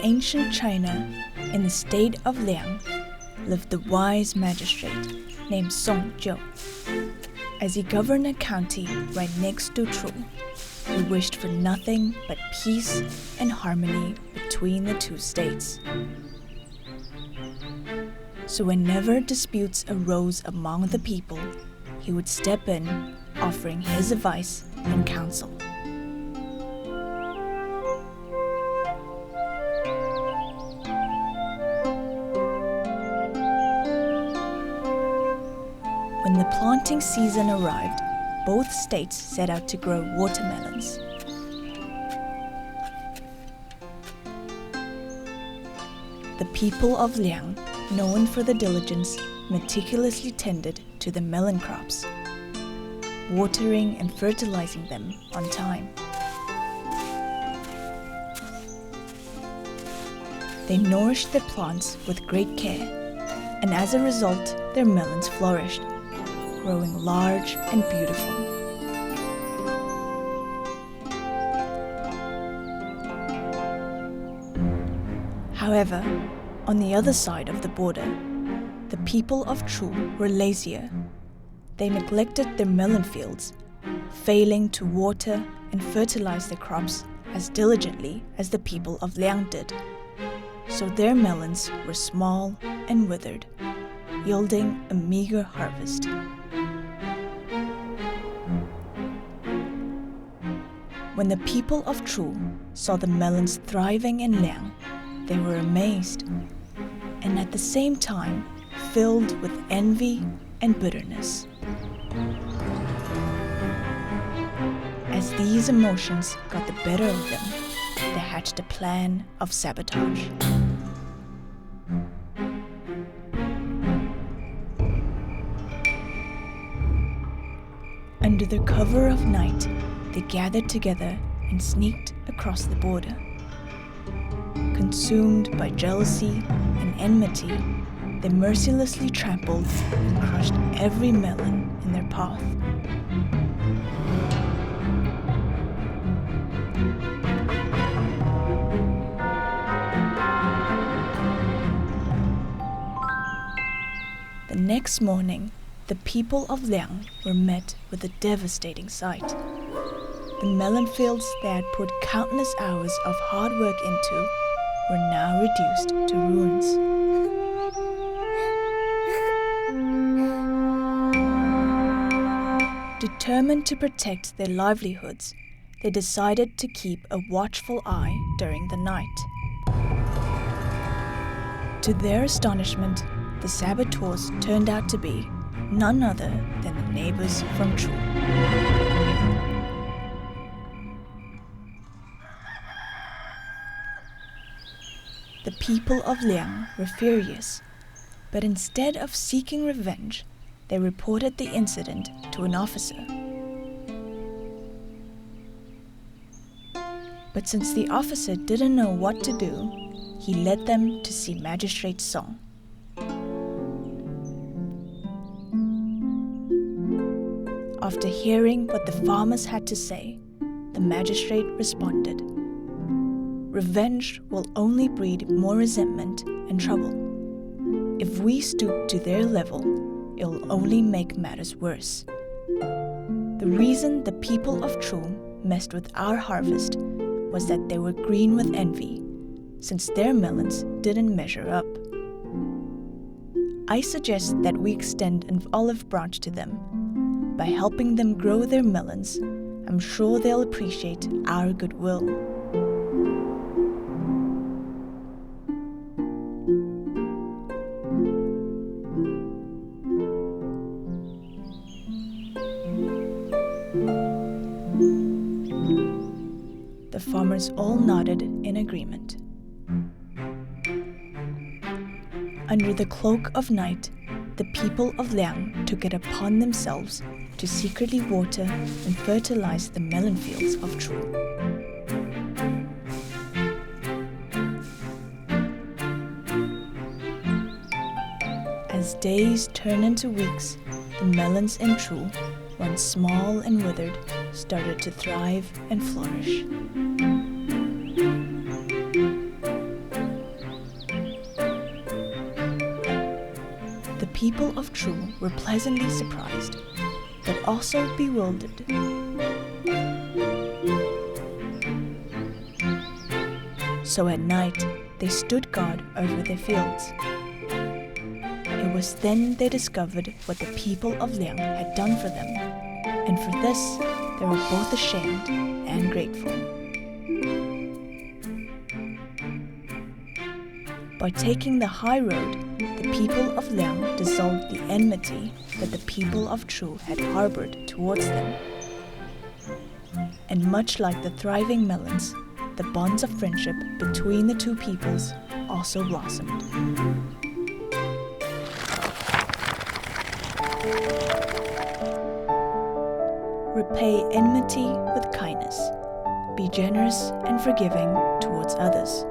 ancient China, in the state of Liang, lived the wise magistrate named Song Jiu. As he governed a county right next to Chu, he wished for nothing but peace and harmony between the two states. So whenever disputes arose among the people, he would step in, offering his advice and counsel. When the planting season arrived, both states set out to grow watermelons. The people of Liang, known for their diligence, meticulously tended to the melon crops, watering and fertilizing them on time. They nourished their plants with great care, and as a result, their melons flourished, growing large and beautiful. However, on the other side of the border, the people of Chu were lazier. They neglected their melon fields, failing to water and fertilize their crops as diligently as the people of Liang did. So their melons were small and withered, yielding a meager harvest. When the people of Chu saw the melons thriving in Liang, they were amazed, and at the same time filled with envy and bitterness. As these emotions got the better of them, they hatched a plan of sabotage. Under the cover of night, they gathered together and sneaked across the border. Consumed by jealousy and enmity, they mercilessly trampled and crushed every melon in their path. The next morning, the people of Liang were met with a devastating sight. The melon fields they had put countless hours of hard work into were now reduced to ruins. Determined to protect their livelihoods, they decided to keep a watchful eye during the night. To their astonishment, the saboteurs turned out to be none other than the neighbors from Chu. The people of Liang were furious, but instead of seeking revenge, they reported the incident to an officer. But since the officer didn't know what to do, he led them to see Magistrate Song. After hearing what the farmers had to say, the magistrate responded, "Revenge will only breed more resentment and trouble. If we stoop to their level, it will only make matters worse. The reason the people of Chu messed with our harvest was that they were green with envy, since their melons didn't measure up. I suggest that we extend an olive branch to them. By helping them grow their melons, I'm sure they'll appreciate our goodwill." The farmers all nodded in agreement. Under the cloak of night, the people of Liang took it upon themselves to secretly water and fertilize the melon fields of Chu. As days turned into weeks, the melons in Chu, once small and withered, started to thrive and flourish. people of Chu were pleasantly surprised, but also bewildered. So at night, they stood guard over their fields. It was then they discovered what the people of Liang had done for them, and for this they were both ashamed and grateful. By taking the high road, the people of Liang dissolved the enmity that the people of Chu had harbored towards them. And much like the thriving melons, the bonds of friendship between the two peoples also blossomed. Repay enmity with kindness. Be generous and forgiving towards others.